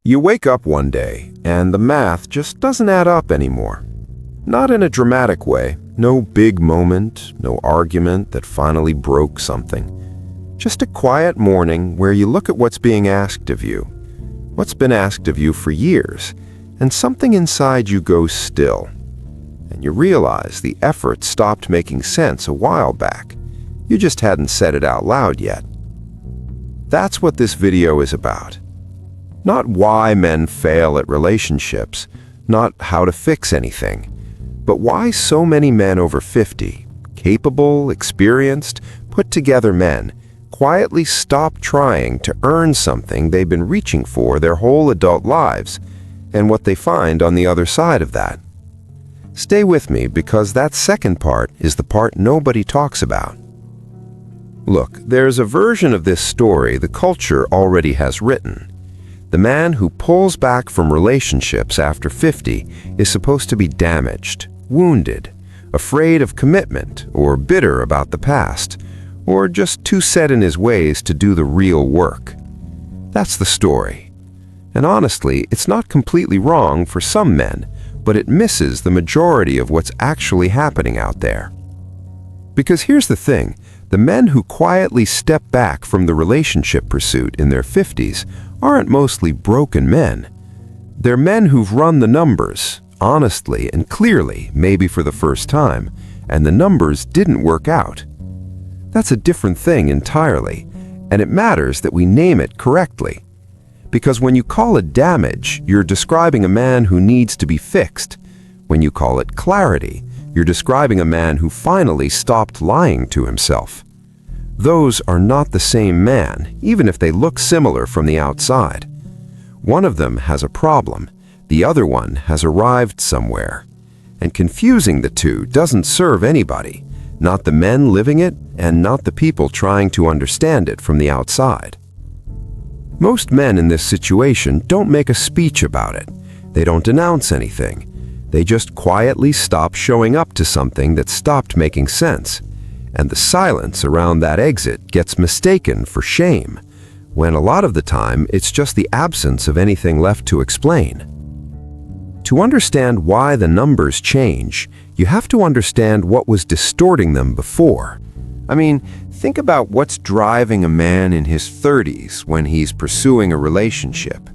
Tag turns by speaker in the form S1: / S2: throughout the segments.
S1: You wake up one day, and the math just doesn't add up anymore. Not in a dramatic way, no big moment, no argument that finally broke something. Just a quiet morning where you look at what's being asked of you, what's been asked of you for years, and something inside you goes still. And you realize the effort stopped making sense a while back. You just hadn't said it out loud yet. That's what this video is about. Not why men fail at relationships, not how to fix anything, but why so many men over 50, capable, experienced, put-together men, quietly stop trying to earn something they've been reaching for their whole adult lives, and what they find on the other side of that. Stay with me, because that second part is the part nobody talks about. Look, there's a version of this story the culture already has written. The man who pulls back from relationships after 50 is supposed to be damaged, wounded, afraid of commitment, or bitter about the past, or just too set in his ways to do the real work. That's the story. And honestly, it's not completely wrong for some men, but it misses the majority of what's actually happening out there. Because here's the thing, the men who quietly step back from the relationship pursuit in their 50s aren't mostly broken men. They're men who've run the numbers, honestly and clearly, maybe for the first time, and the numbers didn't work out. That's a different thing entirely, and it matters that we name it correctly. Because when you call it damage, you're describing a man who needs to be fixed. When you call it clarity, you're describing a man who finally stopped lying to himself. Those are not the same man, even if they look similar from the outside. One of them has a problem, the other one has arrived somewhere. And confusing the two doesn't serve anybody, not the men living it and not the people trying to understand it from the outside. Most men in this situation don't make a speech about it. They don't announce anything. They just quietly stop showing up to something that stopped making sense. And the silence around that exit gets mistaken for shame, when a lot of the time it's just the absence of anything left to explain. To understand why the numbers change, you have to understand what was distorting them before. I mean, think about what's driving a man in his 30s when he's pursuing a relationship.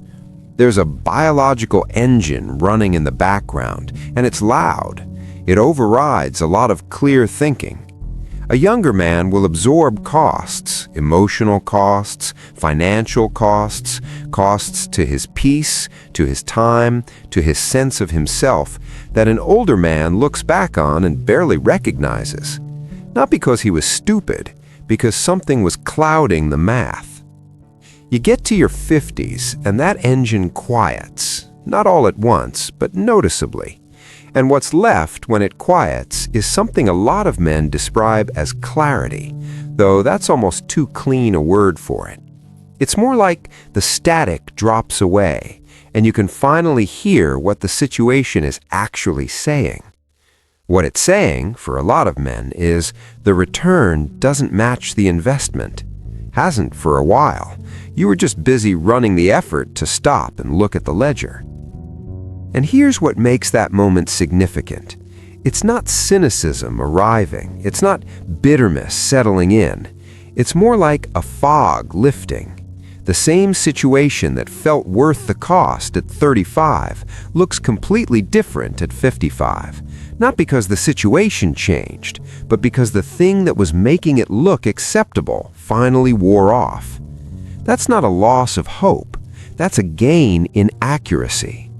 S1: There's a biological engine running in the background, and it's loud. It overrides a lot of clear thinking. A younger man will absorb costs, emotional costs, financial costs, costs to his peace, to his time, to his sense of himself, that an older man looks back on and barely recognizes. Not because he was stupid, because something was clouding the math. You get to your 50s and that engine quiets, not all at once, but noticeably. And what's left when it quiets is something a lot of men describe as clarity, though that's almost too clean a word for it. It's more like the static drops away, and you can finally hear what the situation is actually saying. What it's saying, for a lot of men, is the return doesn't match the investment. Hasn't for a while. You were just busy running the effort to stop and look at the ledger. And here's what makes that moment significant. It's not cynicism arriving. It's not bitterness settling in. It's more like a fog lifting. The same situation that felt worth the cost at 35 looks completely different at 55. Not because the situation changed, but because the thing that was making it look acceptable finally wore off. That's not a loss of hope. That's a gain in accuracy.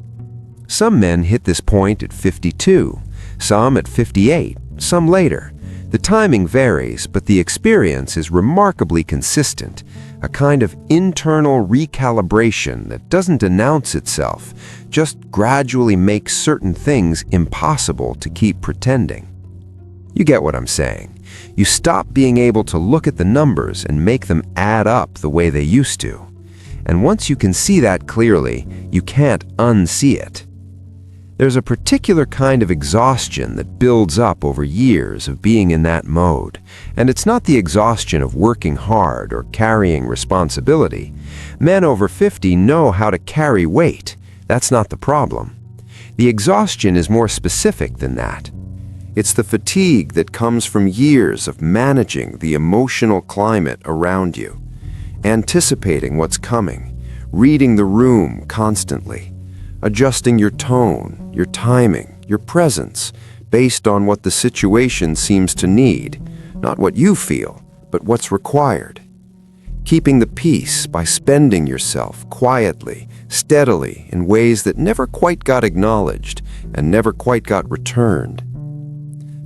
S1: Some men hit this point at 52, some at 58, some later. The timing varies, but the experience is remarkably consistent, a kind of internal recalibration that doesn't announce itself, just gradually makes certain things impossible to keep pretending. You get what I'm saying. You stop being able to look at the numbers and make them add up the way they used to. And once you can see that clearly, you can't unsee it. There's a particular kind of exhaustion that builds up over years of being in that mode, and it's not the exhaustion of working hard or carrying responsibility. Men over 50 know how to carry weight. That's not the problem. The exhaustion is more specific than that. It's the fatigue that comes from years of managing the emotional climate around you, anticipating what's coming, reading the room constantly, adjusting your tone, your timing, your presence, based on what the situation seems to need, not what you feel, but what's required. Keeping the peace by spending yourself quietly, steadily, in ways that never quite got acknowledged and never quite got returned.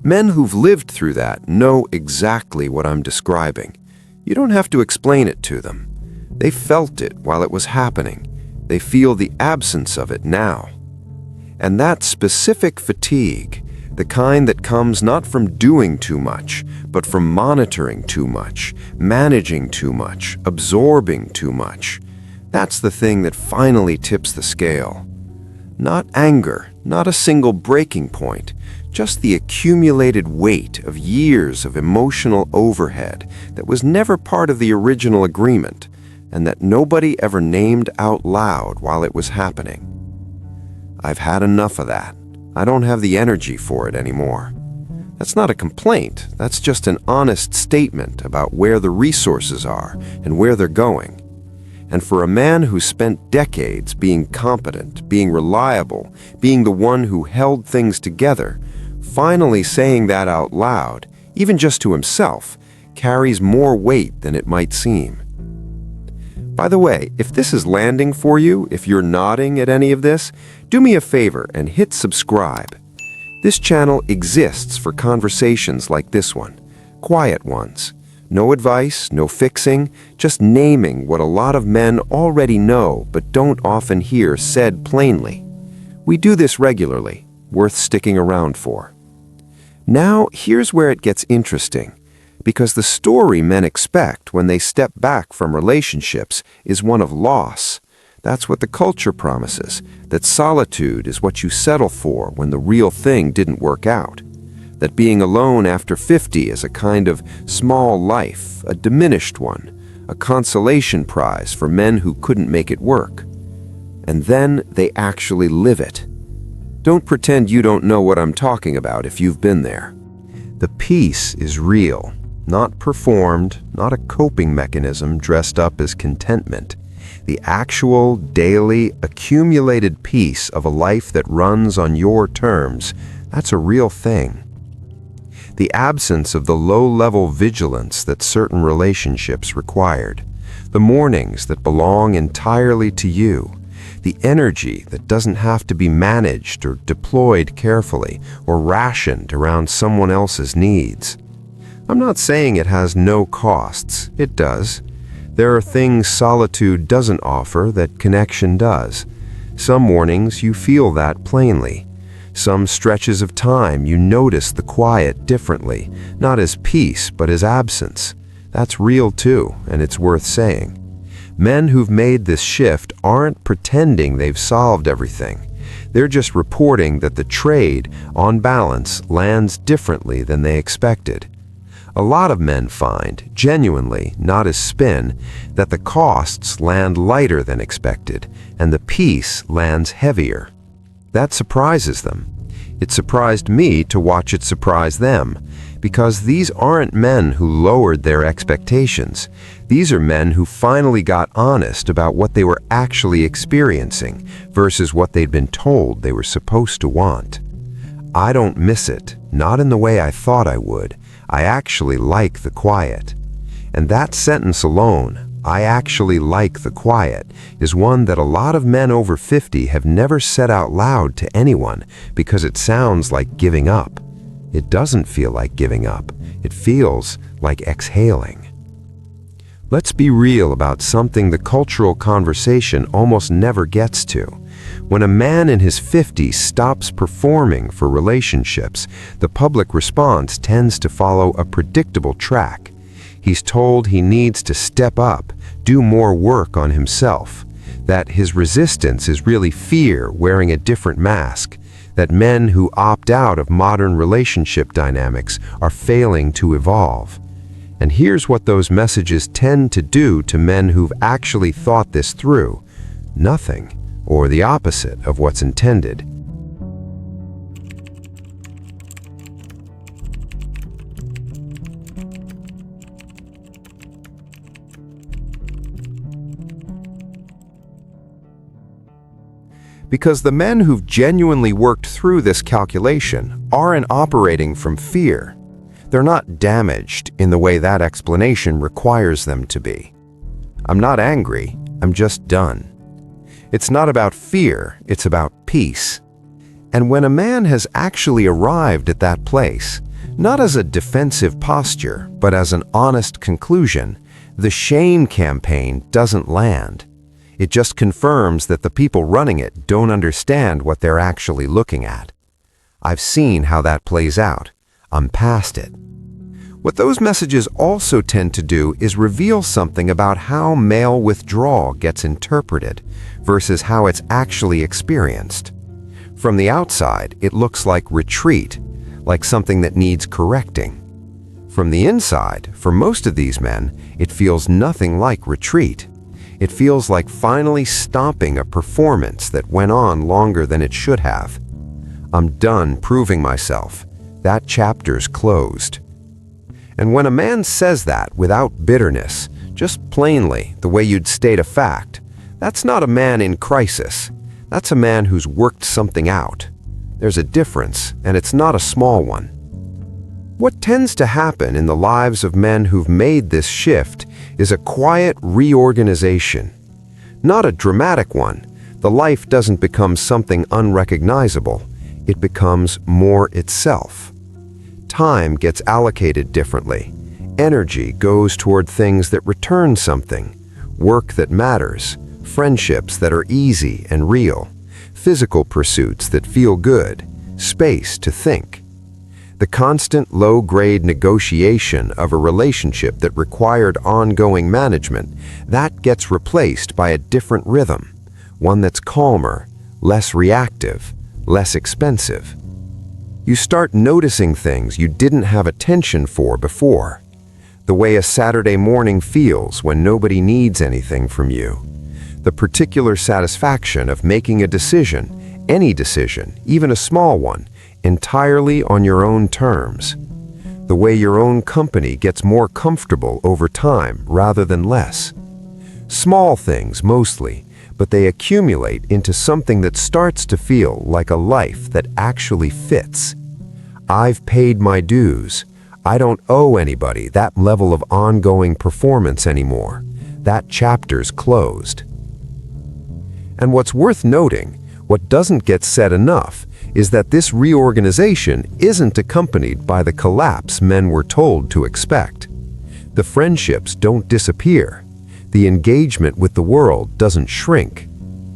S1: Men who've lived through that know exactly what I'm describing. You don't have to explain it to them. They felt it while it was happening. They feel the absence of it now. And that specific fatigue, the kind that comes not from doing too much, but from monitoring too much, managing too much, absorbing too much, that's the thing that finally tips the scale. Not anger, not a single breaking point, just the accumulated weight of years of emotional overhead that was never part of the original agreement, and that nobody ever named out loud while it was happening. I've had enough of that. I don't have the energy for it anymore. That's not a complaint. That's just an honest statement about where the resources are and where they're going. And for a man who spent decades being competent, being reliable, being the one who held things together, finally saying that out loud, even just to himself, carries more weight than it might seem. By the way, if this is landing for you, if you're nodding at any of this, do me a favor and hit subscribe. This channel exists for conversations like this one, quiet ones. No advice, no fixing, just naming what a lot of men already know but don't often hear said plainly. We do this regularly, worth sticking around for. Now, here's where it gets interesting. Because the story men expect when they step back from relationships is one of loss. That's what the culture promises, that solitude is what you settle for when the real thing didn't work out. That being alone after 50 is a kind of small life, a diminished one, a consolation prize for men who couldn't make it work. And then they actually live it. Don't pretend you don't know what I'm talking about if you've been there. The peace is real. Not performed, not a coping mechanism dressed up as contentment. The actual, daily, accumulated peace of a life that runs on your terms, that's a real thing. The absence of the low-level vigilance that certain relationships required. The mornings that belong entirely to you. The energy that doesn't have to be managed or deployed carefully or rationed around someone else's needs. I'm not saying it has no costs. It does. There are things solitude doesn't offer that connection does. Some mornings you feel that plainly. Some stretches of time you notice the quiet differently, not as peace but as absence. That's real too, and it's worth saying. Men who've made this shift aren't pretending they've solved everything. They're just reporting that the trade, on balance, lands differently than they expected. A lot of men find, genuinely, not as spin, that the costs land lighter than expected, and the peace lands heavier. That surprises them. It surprised me to watch it surprise them, because these aren't men who lowered their expectations. These are men who finally got honest about what they were actually experiencing versus what they'd been told they were supposed to want. I don't miss it, not in the way I thought I would. I actually like the quiet. And that sentence alone, I actually like the quiet, is one that a lot of men over 50 have never said out loud to anyone because it sounds like giving up. It doesn't feel like giving up. It feels like exhaling. Let's be real about something the cultural conversation almost never gets to. When a man in his 50s stops performing for relationships, the public response tends to follow a predictable track. He's told he needs to step up, do more work on himself, that his resistance is really fear wearing a different mask, that men who opt out of modern relationship dynamics are failing to evolve. And here's what those messages tend to do to men who've actually thought this through: nothing, or the opposite of what's intended. Because the men who've genuinely worked through this calculation aren't operating from fear. They're not damaged in the way that explanation requires them to be. I'm not angry, I'm just done. It's not about fear, it's about peace. And when a man has actually arrived at that place, not as a defensive posture, but as an honest conclusion, the shame campaign doesn't land. It just confirms that the people running it don't understand what they're actually looking at. I've seen how that plays out. I'm past it. What those messages also tend to do is reveal something about how male withdrawal gets interpreted versus how it's actually experienced. From the outside, it looks like retreat, like something that needs correcting. From the inside, for most of these men, it feels nothing like retreat. It feels like finally stopping a performance that went on longer than it should have. I'm done proving myself. That chapter's closed. And when a man says that without bitterness, just plainly, the way you'd state a fact, that's not a man in crisis. That's a man who's worked something out. There's a difference, and it's not a small one. What tends to happen in the lives of men who've made this shift is a quiet reorganization. Not a dramatic one. The life doesn't become something unrecognizable. It becomes more itself. Time gets allocated differently. Energy goes toward things that return something. Work that matters. Friendships that are easy and real. Physical pursuits that feel good. Space to think. The constant low-grade negotiation of a relationship that required ongoing management, that gets replaced by a different rhythm, one that's calmer, less reactive, less expensive. You start noticing things you didn't have attention for before. The way a Saturday morning feels when nobody needs anything from you. The particular satisfaction of making a decision, any decision, even a small one, entirely on your own terms. The way your own company gets more comfortable over time rather than less. Small things mostly, but they accumulate into something that starts to feel like a life that actually fits. I've paid my dues. I don't owe anybody that level of ongoing performance anymore. That chapter's closed. And what's worth noting, what doesn't get said enough, is that this reorganization isn't accompanied by the collapse men were told to expect. The friendships don't disappear. The engagement with the world doesn't shrink.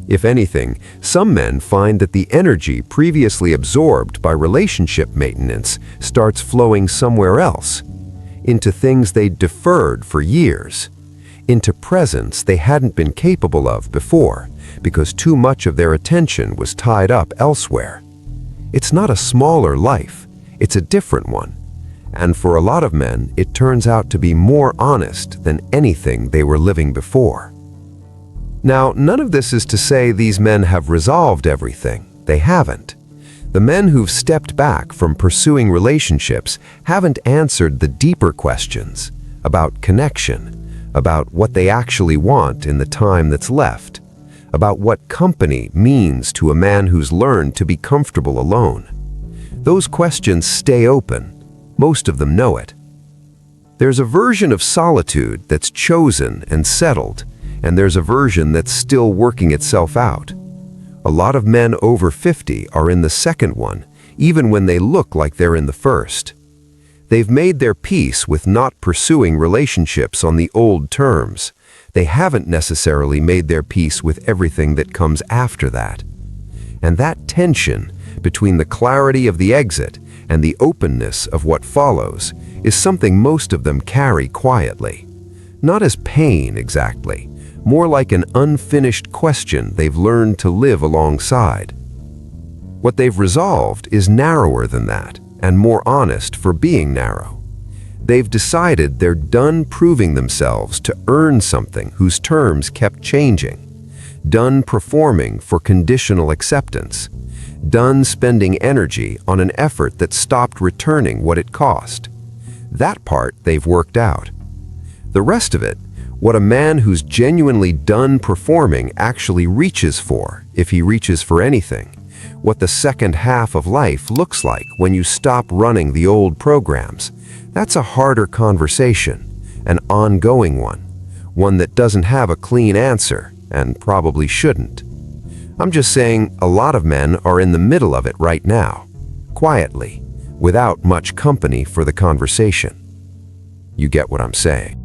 S1: If anything, some men find that the energy previously absorbed by relationship maintenance starts flowing somewhere else, into things they'd deferred for years, into presence they hadn't been capable of before because too much of their attention was tied up elsewhere. It's not a smaller life, it's a different one. And for a lot of men, it turns out to be more honest than anything they were living before. Now, none of this is to say these men have resolved everything. They haven't. The men who've stepped back from pursuing relationships haven't answered the deeper questions about connection, about what they actually want in the time that's left, about what company means to a man who's learned to be comfortable alone. Those questions stay open. Most of them know it. There's a version of solitude that's chosen and settled, and there's a version that's still working itself out. A lot of men over 50 are in the second one, even when they look like they're in the first. They've made their peace with not pursuing relationships on the old terms. They haven't necessarily made their peace with everything that comes after that. And that tension between the clarity of the exit and the openness of what follows is something most of them carry quietly. Not as pain exactly, more like an unfinished question they've learned to live alongside. What they've resolved is narrower than that, and more honest for being narrow. They've decided they're done proving themselves to earn something whose terms kept changing, done performing for conditional acceptance, done spending energy on an effort that stopped returning what it cost. That part they've worked out. The rest of it, what a man who's genuinely done performing actually reaches for, if he reaches for anything, what the second half of life looks like when you stop running the old programs, that's a harder conversation, an ongoing one that doesn't have a clean answer, and probably shouldn't. I'm just saying a lot of men are in the middle of it right now, quietly, without much company for the conversation. You get what I'm saying?